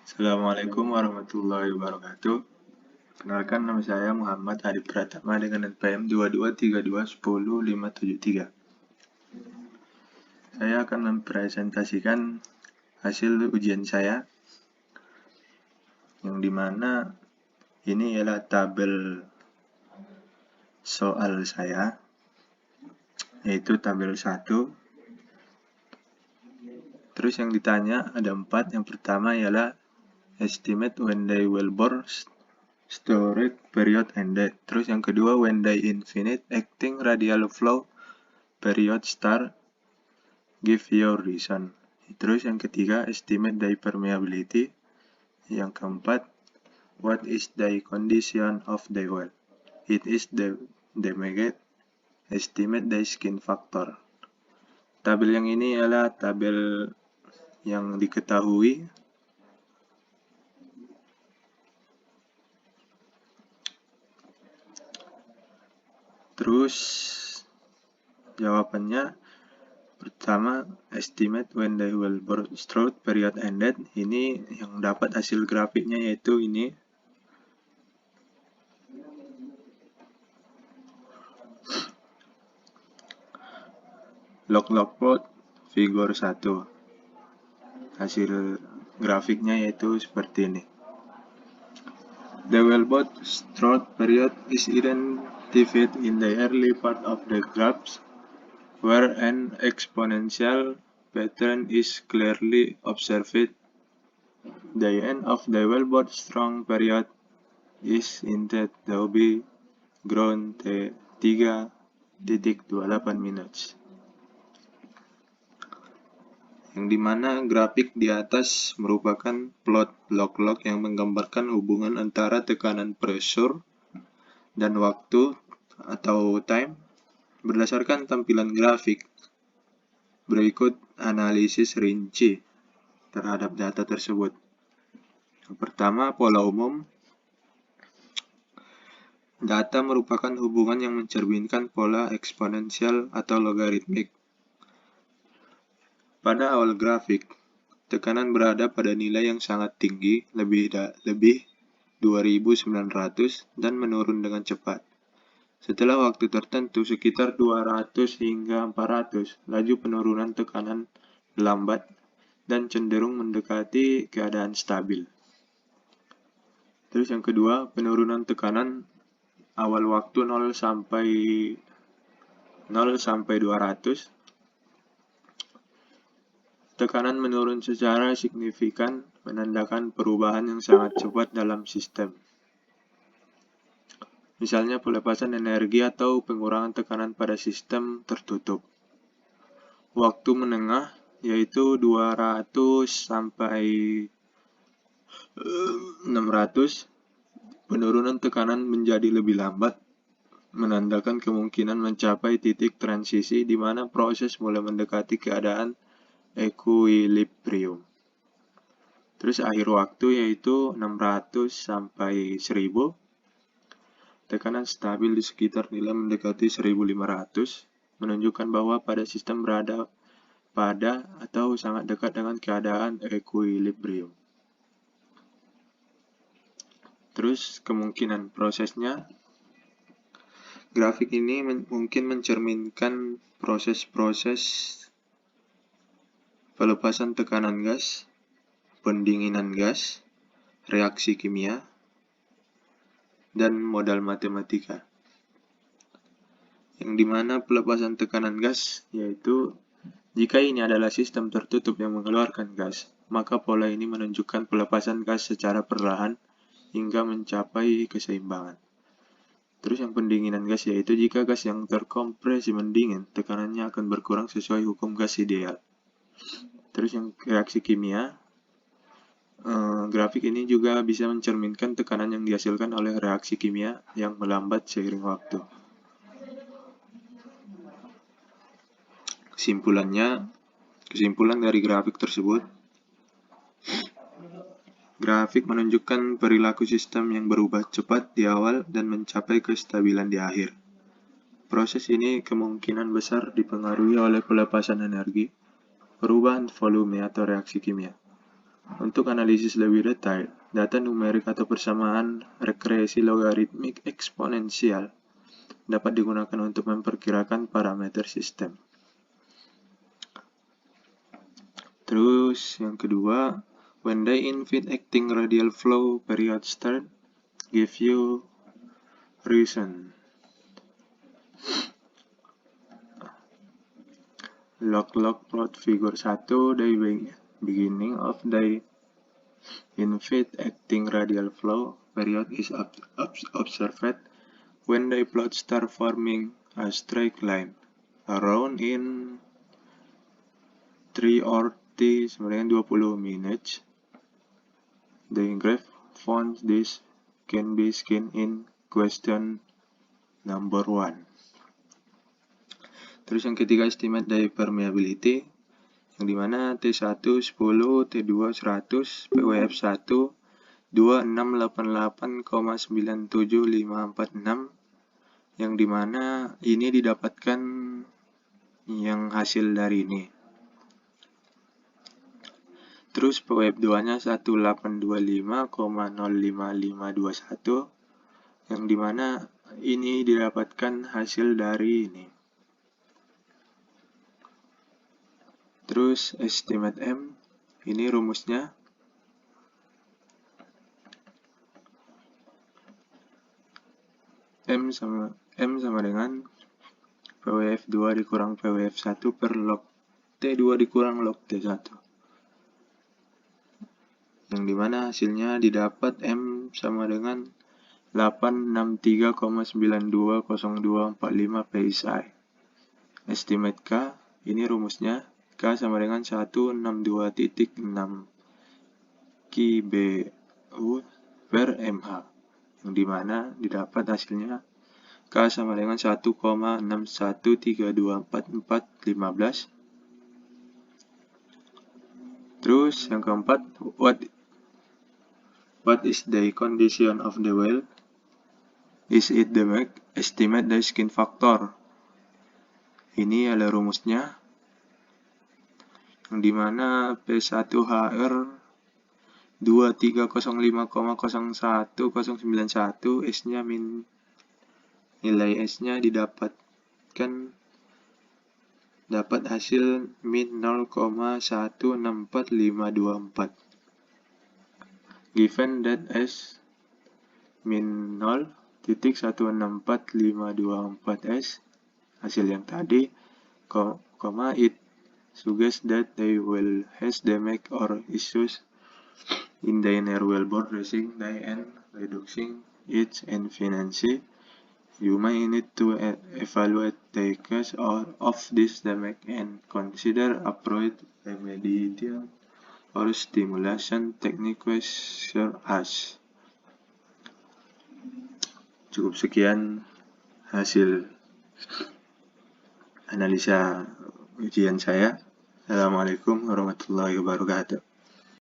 Assalamualaikum warahmatullahi wabarakatuh. Kenalkan, nama saya Muhammad Hadi Pratama dengan NPM 22321053. Saya akan mempresentasikan hasil ujian saya, yang dimana ini ialah tabel soal saya, yaitu tabel 1. Terus yang ditanya ada 4. Yang pertama ialah estimate when they will bore storage period ended. Terus yang kedua, when they infinite acting radial flow period start, give your reason. Terus yang ketiga, estimate the permeability. Yang keempat, what is the condition of the well? It is the damaged. Estimate the skin factor. Tabel yang ini adalah tabel yang diketahui. Terus jawabannya pertama, estimate when the well storage period ended. Ini yang dapat hasil grafiknya, yaitu ini. Log plot figure 1. Hasil grafiknya yaitu seperti ini. The wellboat storage period is identified in the early part of the graphs, where an exponential pattern is clearly observed. The end of the wellboat strong period is intended to be ground 3.28 minutes. Yang dimana grafik di atas merupakan plot log-log yang menggambarkan hubungan antara tekanan pressure dan waktu atau time. Berdasarkan tampilan grafik, berikut analisis rinci terhadap data tersebut. Yang pertama, pola umum. Data merupakan hubungan yang mencerminkan pola eksponensial atau logaritmik. Pada awal grafik, tekanan berada pada nilai yang sangat tinggi, lebih 2.900, dan menurun dengan cepat. Setelah waktu tertentu, sekitar 200 hingga 400, laju penurunan tekanan lambat dan cenderung mendekati keadaan stabil. Terus yang kedua, penurunan tekanan awal waktu 0 sampai 200. Tekanan menurun secara signifikan, menandakan perubahan yang sangat cepat dalam sistem. Misalnya pelepasan energi atau pengurangan tekanan pada sistem tertutup. Waktu menengah yaitu 200 sampai 600. Penurunan tekanan menjadi lebih lambat, menandakan kemungkinan mencapai titik transisi di mana proses mulai mendekati keadaan equilibrium. Terus akhir waktu yaitu 600 sampai 1000. Tekanan stabil di sekitar nilai mendekati 1500, menunjukkan bahwa pada sistem berada pada atau sangat dekat dengan keadaan equilibrium. Terus kemungkinan prosesnya, grafik ini mungkin mencerminkan proses-proses pelepasan tekanan gas, pendinginan gas, reaksi kimia, dan modal matematika. Yang dimana pelepasan tekanan gas yaitu jika ini adalah sistem tertutup yang mengeluarkan gas, maka pola ini menunjukkan pelepasan gas secara perlahan hingga mencapai keseimbangan. Terus yang pendinginan gas yaitu jika gas yang terkompresi mendingin, tekanannya akan berkurang sesuai hukum gas ideal. Terus yang reaksi kimia, grafik ini juga bisa mencerminkan tekanan yang dihasilkan oleh reaksi kimia yang melambat seiring waktu. Kesimpulan dari grafik tersebut, grafik menunjukkan perilaku sistem yang berubah cepat di awal dan mencapai kestabilan di akhir. Proses ini kemungkinan besar dipengaruhi oleh pelepasan energi, perubahan volume atau reaksi kimia, Untuk analisis lebih detail, data numerik atau persamaan regresi logaritmik eksponensial dapat digunakan untuk memperkirakan parameter sistem. Terus yang kedua, when the infinite acting radial flow period start, give you reason. Log plot figure 1, the beginning of the infinite acting radial flow period is observed when the plot start forming a straight line around in 3 or T sama dengan 20 minutes. The graph found this can be seen in question number 1. Terus yang ketiga, estimate dari permeability, yang dimana T1 10, T2 100, PWF 1 2688,97546, yang dimana ini didapatkan yang hasil dari ini. Terus PWF 2 nya 1825,05521, yang dimana ini didapatkan hasil dari ini. Terus estimate M, ini rumusnya. M sama dengan PWF 2 dikurang PWF 1 per log T2 dikurang log T1. Yang dimana hasilnya didapat M sama dengan 863,920245 PSI. Estimate K, ini rumusnya. K sama dengan 162.6 kBu per mH, yang dimana didapat hasilnya K sama dengan 1,61324415. Terus yang keempat, what is the condition of the well? Is it the make? Estimate the skin factor. Ini adalah rumusnya, yang dimana P1HR 2305,01091, S-nya nilai S-nya dapat hasil min 0,164524. Given that S min 0.164524S, hasil yang tadi, it suggests that they will has damage or issues in the inner wellbore dressing die and reducing its efficiency. You may need to evaluate the cause of this damage and consider appropriate remediation or stimulation techniques as. Cukup sekian hasil analisa ujian saya. Assalamualaikum warahmatullahi wabarakatuh.